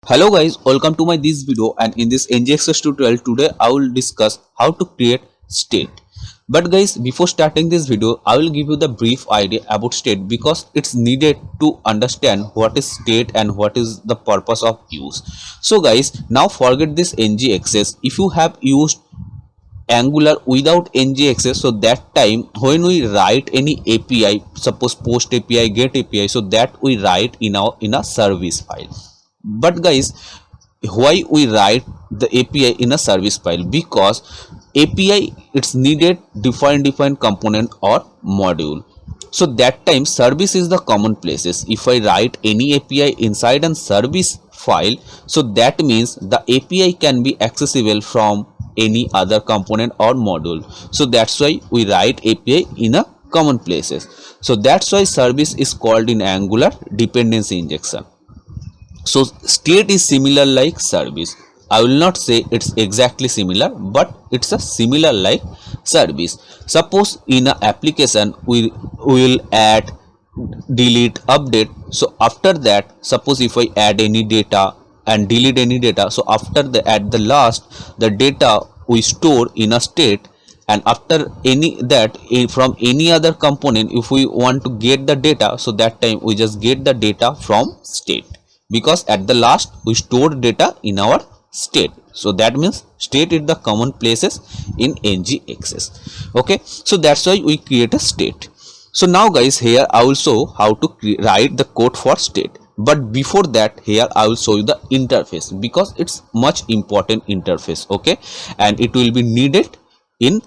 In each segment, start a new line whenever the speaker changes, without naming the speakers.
Hello guys, welcome to my this video, and in this NGXS tutorial today I will discuss how to create state. But guys, before starting this video I will give you the brief idea about state because it's needed to understand what is state and what is the purpose of use. So guys, now forget this NGXS. If you have used Angular without NGXS, so that time when we write any API, suppose post API, get API, so that we write in a service file. But guys, why we write the API in a service file? Because API it's needed different component or module. So that time service is the common places. If I write any API inside a service file, so that means the API can be accessible from any other component or module. So that's why we write API in a common places. So that's why service is called in Angular dependency injection. So state is similar like service. I will not say it's exactly similar, but it's a similar like service. Suppose in an application we will add, delete, update. So after that, suppose if I add any data and delete any data, so after the at the last the data we store in a state, and after any that from any other component, if we want to get the data, so that time we just get the data from state, because at the last we stored data in our state. So that means state is the common places in NGXS. Okay, so that's why we create a state. So now guys, here I will show how to write the code for state. But before that, here I will show you the interface, because it's much important interface. Okay, and it will be needed in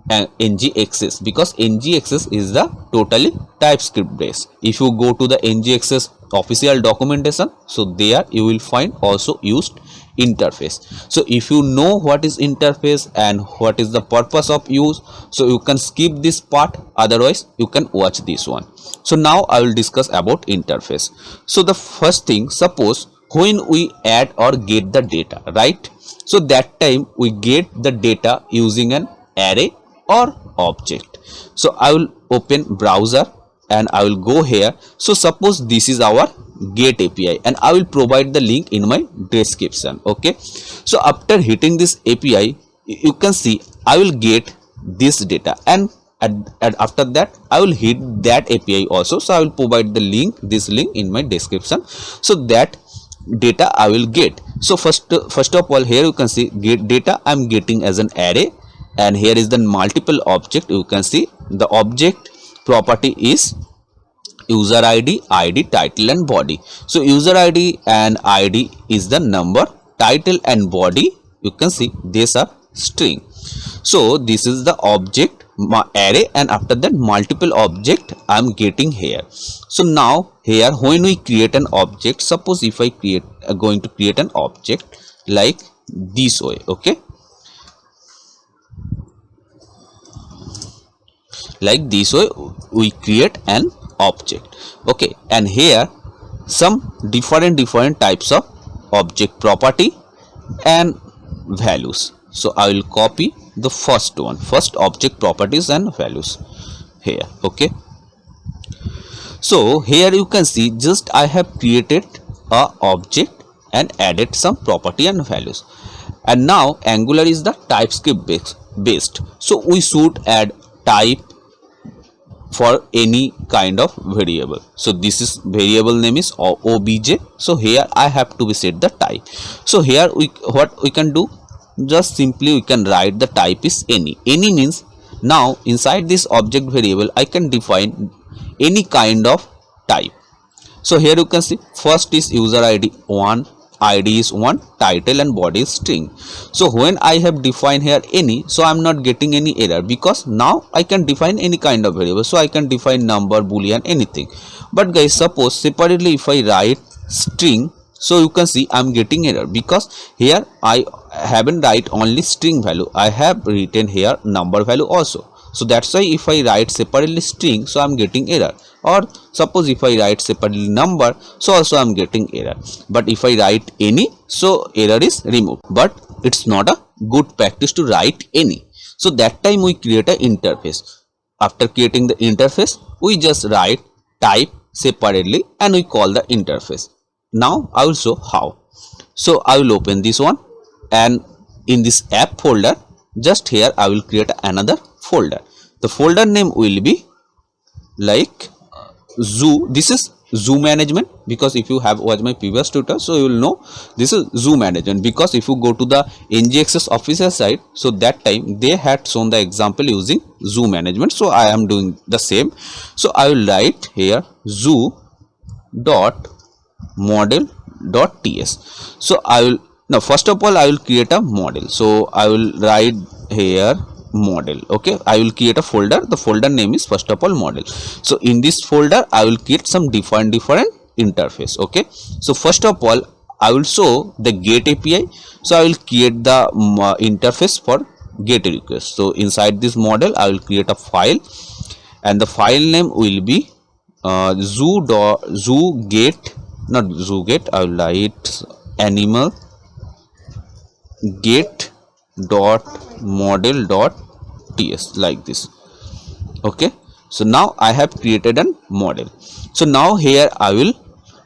NGXS, because NGXS is the totally TypeScript based. If you go to the NGXS official documentation, so there you will find also used interface. So if you know what is interface and what is the purpose of use, so you can skip this part, otherwise you can watch this one. So now I will discuss about interface. So the first thing, suppose when we add or get the data, right? So that time we get the data using an array or object. So I will open browser and I will go here. So suppose this is our get API, and I will provide the link in my description. Okay, so after hitting this API, you can see I will get this data, and after that I will hit that API also. So I will provide the link, this link in my description, so that data I will get. So first of all, here you can see get data I'm getting as an array, and here is the multiple object. You can see the object property is user ID, title and body. So user ID and ID is the number, title and body you can see these are string. So this is the object array, and after that multiple object I am getting here. So now here when we create an object, suppose if I going to create an object like this way. Okay, like this way we create an object. Okay, and here some different types of object property and values. So I will copy the first one, first object properties and values here. Okay, so here you can see just I have created a object and added some property and values. And now Angular is the TypeScript based, so we should add type for any kind of variable. So this is variable name is obj. So here I have to set the type. So here what we can do, just simply we can write the type is any. Any means now inside this object variable I can define any kind of type. So here you can see first is user ID 1, ID is 1, title and body is string. So when I have defined here any, so I am not getting any error, because now I can define any kind of variable. So I can define number, boolean, anything. But guys, suppose separately if I write string, so you can see I am getting error, because here I haven't write only string value, I have written here number value also. So that's why if I write separately string, so I am getting error. Or suppose if I write separately number, so also I am getting error. But if I write any, so error is removed. But it's not a good practice to write any. So that time we create an interface. After creating the interface, we just write type separately and we call the interface. Now I will show how. So I will open this one, and in this app folder, just here I will create another folder. The folder name will be like zoo. This is zoo management, because if you have watched my previous tutorial, so you will know this is zoo management. Because if you go to the NGXS official site, so that time they had shown the example using zoo management, so I am doing the same. So I will write here zoo dot model dot ts. So I will, now first of all I will create a model, so I will write here model. Okay, I will create a folder. The folder name is first of all model. So in this folder I will create some different interface. Okay, so first of all I will show the get API. So I will create the interface for get request. So inside this model I will create a file, and the file name will be zoo get, not zoo get, I will write animal get dot model dot ts, like this. Okay, so now I have created a model. So now here I will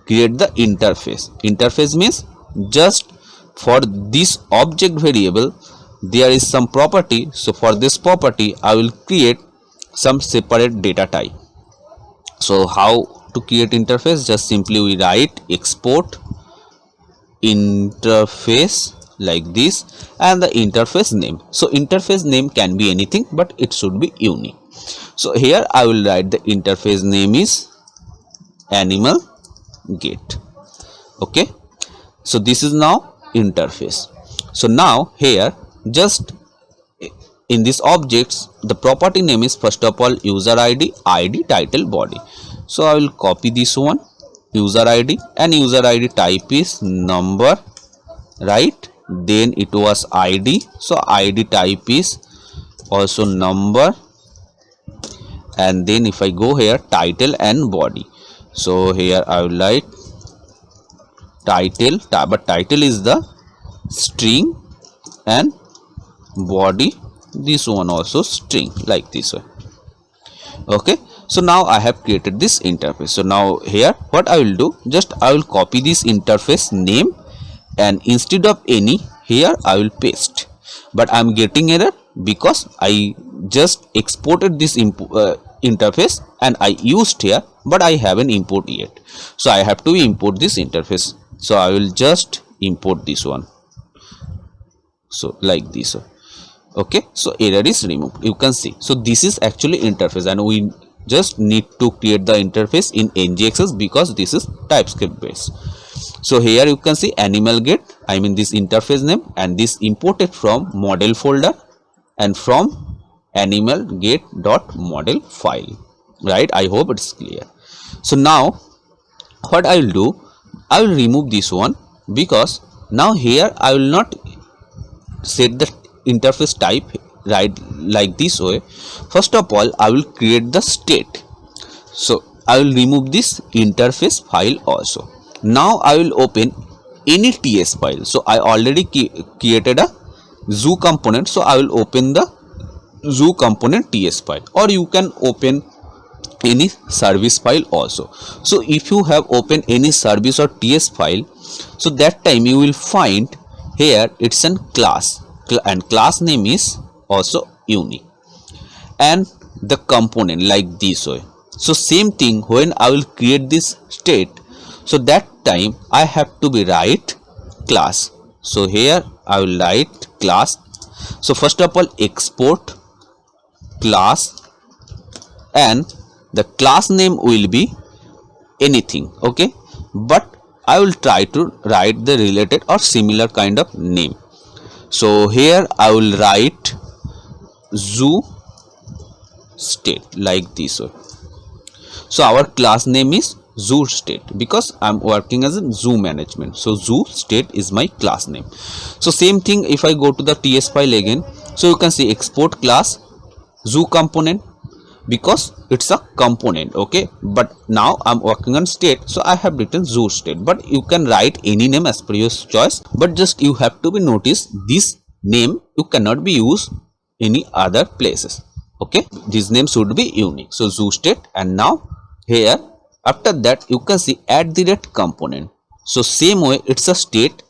create the interface. Interface means just for this object variable there is some property. So for this property I will create some separate data type. So how to create interface? Just simply we write export interface like this, and the interface name. So interface name can be anything, but it should be unique. So here I will write the interface name is animal get. Okay, so this is now interface. So now here just in this objects the property name is first of all user id, title, body. So I will copy this one, user id, and user id type is number, right? Then it was id, so id type is also number, and then if I go here title and body, so here I will write title, but title is the string, and body this one also string, like this way. Okay, so now I have created this interface. So now here what I will do, just I will copy this interface name, and instead of any here I will paste. But I am getting error because I just exported this interface and I used here, but I haven't import yet. So I have to import this interface. So I will just import this one, so like this. Okay, so error is removed, you can see. So this is actually interface, and we just need to create the interface in NGXS because this is TypeScript based. So here you can see animal get, I mean this interface name, and this imported from model folder and from animal get dot model file, right? I hope it's clear. So now what I will do, I will remove this one, because now here I will not set the interface type right like this way. First of all I will create the state. So I will remove this interface file also. Now I will open any TS file. So I already created a zoo component, so I will open the zoo component TS file, or you can open any service file also. So if you have opened any service or TS file, so that time you will find here it's a class, and class name is also unique, and the component like this way. So same thing when I will create this state, so that time I have to be write class. So here I will write class. So first of all export class, and the class name will be anything. Okay, but I will try to write the related or similar kind of name. So here I will write zoo state like this way. So our class name is zoo state because I'm working as a zoo management. So zoo state is my class name. So same thing if I go to the TS file again, so you can see export class zoo component because it's a component. Okay, but now I'm working on state, so I have written zoo state, but you can write any name as per your choice, but just you have to be noticed this name you cannot be used any other places. Okay, this name should be unique. So zoo state, and now here after that you can see @ component. So same way it's a state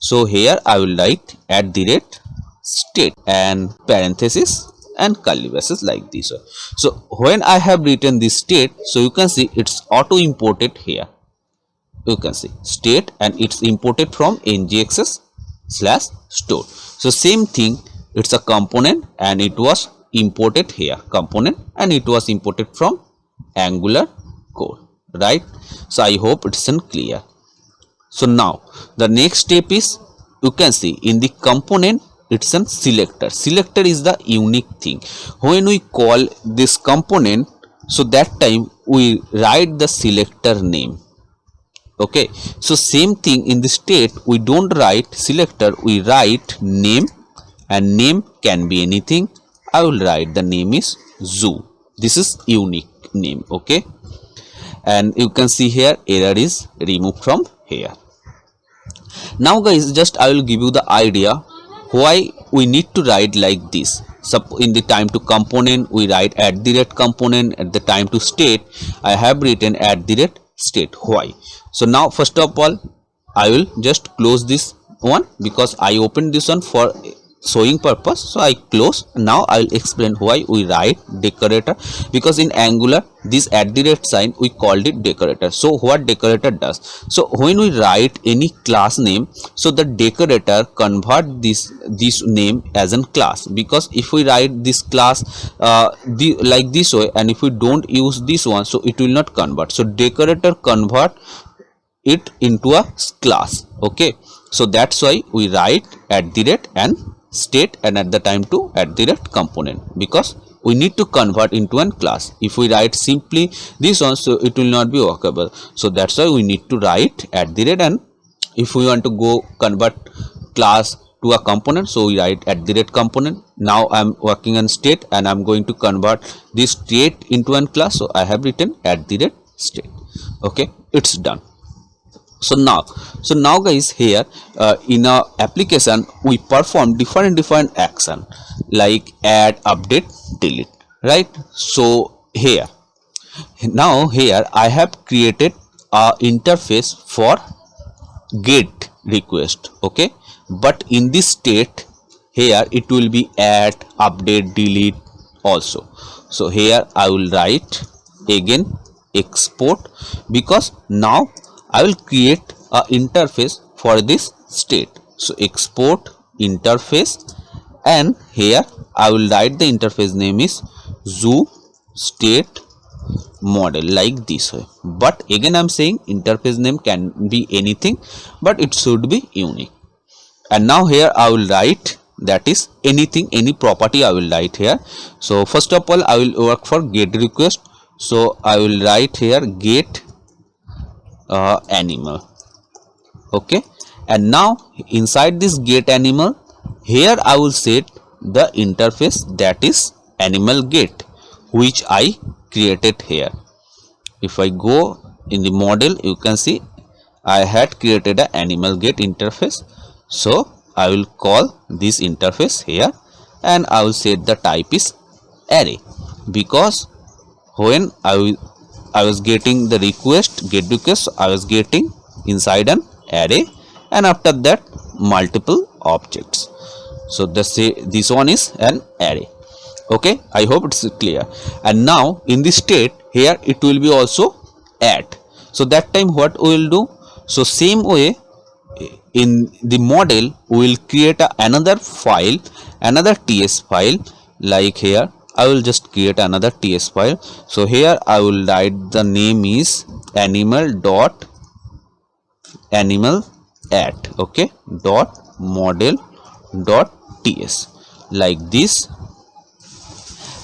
So here I will write @state and parenthesis and curly braces like this. So when I have written this state, so you can see it's auto imported here. You can see state and it's imported from ngxs/store. So same thing, it's a component and it was imported here, component, and it was imported from Angular core, right? So I hope it's clear. So now the next step is, you can see in the component it's a selector. Selector is the unique thing. When we call this component, so that time we write the selector name. Okay, so same thing in the state, we don't write selector, we write name, and name can be anything. I will write the name is zoo. This is unique name. Okay, and you can see here error is removed from here. Now guys, just I will give you the idea why we need to write like this. So in the time to component we write @component, at the time to state I have written @state. Why? So now first of all I will just close this one because I opened this one for showing purpose, so I close. Now I will explain why we write decorator, because in Angular this @ we called it decorator. So what decorator does, so when we write any class name, so the decorator convert this name as a class, because if we write this class like this way, and if we don't use this one, so it will not convert. So decorator convert it into a class. Okay, so that's why we write and state and at the time to component, because we need to convert into a class. If we write simply this one, so it will not be workable. So that's why we need to write and if we want to go convert class to a component, so we write @component. Now I'm working on state and I'm going to convert this state into a class, so I have written @state. Okay, it's done. So now guys, here in our application we perform different action like add, update, delete, right? So here I have created a interface for get request. Okay, but in this state here it will be add, update, delete also. So here I will write again export, because now I will create a interface for this state. So export interface, and here I will write the interface name is zoo state model like this way. But again I'm saying interface name can be anything, but it should be unique. And now here I will write that is anything, any property I will write here. So first of all I will work for get request. So I will write here get animal. Okay, and now inside this get animal, here I will set the interface that is animal get, which I created here. If I go in the model, you can see I had created an animal get interface. So I will call this interface here, and I will set the type is array, because when I was getting the get request, I was getting inside an array, and after that multiple objects. So this one is an array. Okay, I hope it's clear. And now in this state here it will be also add. So that time what we will do, so same way in the model we will create another file, another ts file. Like here I will just create another ts file. So here I will write the name is animal at, okay, .model.ts like this.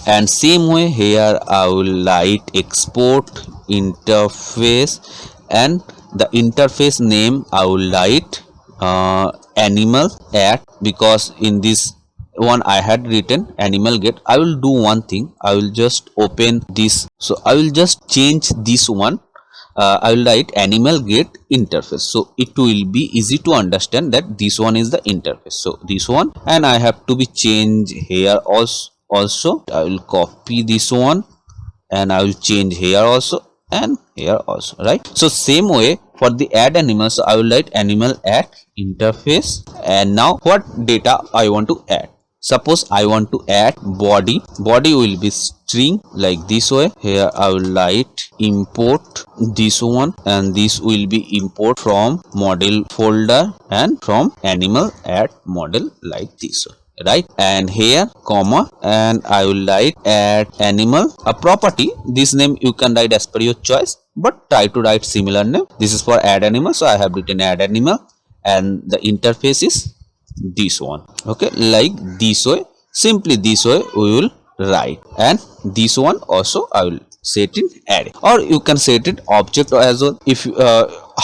And same way here I will write export interface, and the interface name I will write animal at, because in this one I had written animal get. I will do one thing, I will just open this, so I will just change this one. I will write animal get interface, so it will be easy to understand that this one is the interface. So this one, and I have to be change here also. I will copy this one and I will change here also and here also, right? So same way for the add animal, so I will write animal at interface. And now what data I want to add? Suppose I want to add body will be string like this way. Here I will write import this one, and this will be import from model folder and from animal at model like this way, right? And here comma, and I will write add animal a property. This name you can write as per your choice, but try to write similar name. This is for add animal, so I have written add animal, and the interface is this one. Okay, like this way, simply this way we will write. And this one also I will set in array, or you can set it object as well. If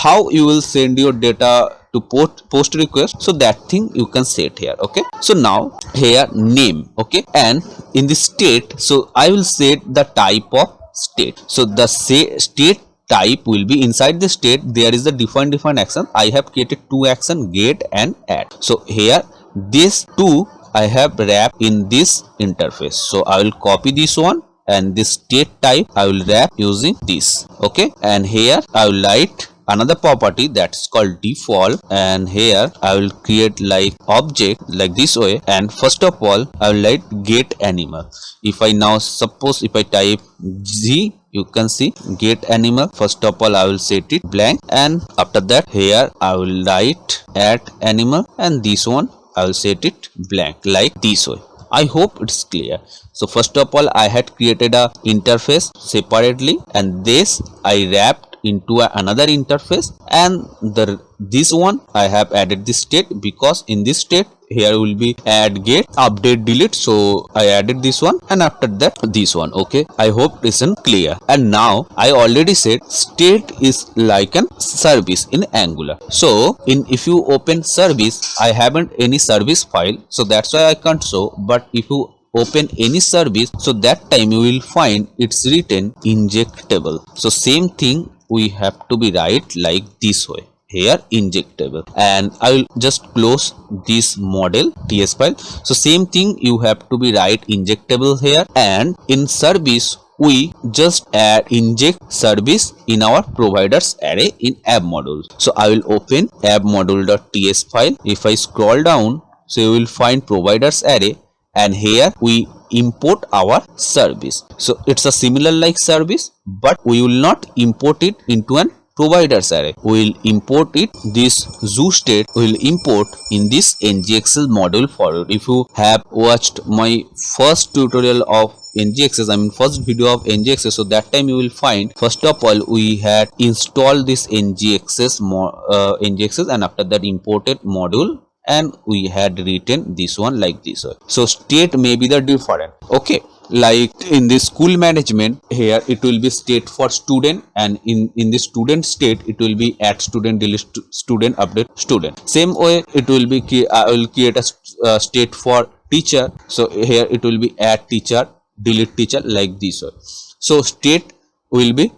how you will send your data to post request, so that thing you can set here. Okay, so now here name, okay, and in the state, so I will set the type of state. So the state type will be inside the state. There is the different action. I have created two action, get and add. So here this two I have wrapped in this interface. So I will copy this one, and this state type I will wrap using this. Okay, and here I will write another property that's called default, and here I will create like object like this way. And first of all I will write get animal. If I now suppose if I type G, you can see get animal. First of all I will set it blank, and after that here I will write add animal, and this one I will set it blank like this way. I hope it's clear. So first of all I had created a interface separately, and this I wrapped into another interface, and this one I have added this state, because in this state here will be add get update delete. So I added this one, and after that this one. Okay, I hope it's clear. And now I already said state is like an service in Angular. So if you open service, I haven't any service file, so that's why I can't show. But if you open any service, so that time you will find it's written injectable. So same thing we have to be write like this way, here injectable. And I will just close this model ts file. So same thing you have to be write injectable here, and in service we just add inject service in our providers array in app module. So I will open app module.ts file. If I scroll down, so you will find providers array, and here we import our service. So it's a similar like service, but we will not import it into an providers array. We will import it, this zoo state we will import in this ngxs module forward. If you have watched my first tutorial of ngxs, I mean first video of ngxs, so that time you will find first of all we had installed this ngxs and after that imported module, and we had written this one like this way. So state may be the different. Okay, like in the school management, here it will be state for student, and in the student state it will be add student, delete student, update student. Same way it will be I will create a state for teacher. So here it will be add teacher, delete teacher like this way. So state will be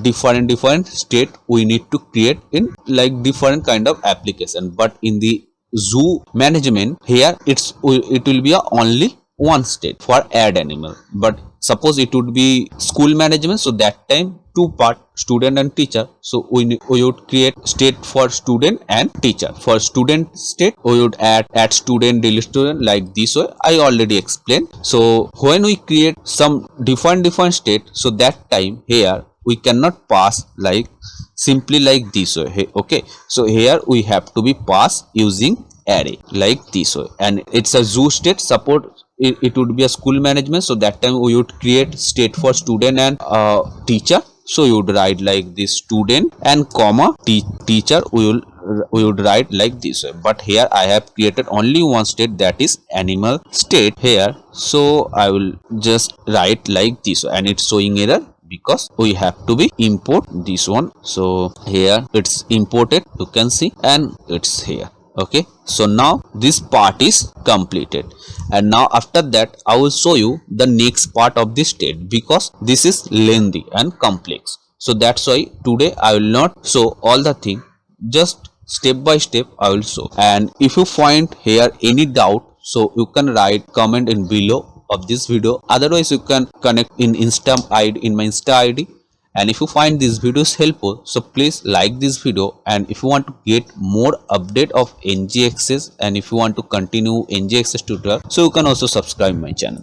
different state we need to create in like different kind of application. But in the zoo management, here it will be only one state for add animal. But suppose it would be school management, so that time two part, student and teacher. So we would create state for student and teacher. For student state we would add student, delete student like this way. I already explained. So when we create some different state, so that time here we cannot pass like simply like this way. Okay, so here we have to be pass using array like this way. And it's a zoo state. Support it would be a school management, so that time we would create state for student and teacher. So you would write like this student and comma teacher we would write like this way. But here I have created only one state, that is animal state here. So I will just write like this way, and it's showing error because we have to be import this one. So here it's imported, you can see, and it's here. Okay, so now this part is completed, and now after that I will show you the next part of this state, because this is lengthy and complex. So that's why today I will not show all the thing, just step by step I will show. And if you find here any doubt, so you can write comment in below of this video. Otherwise you can connect in my Insta ID, And if you find these videos helpful, so please like this video. And if you want to get more update of NGXs and if you want to continue NGXs tutorial, so you can also subscribe my channel.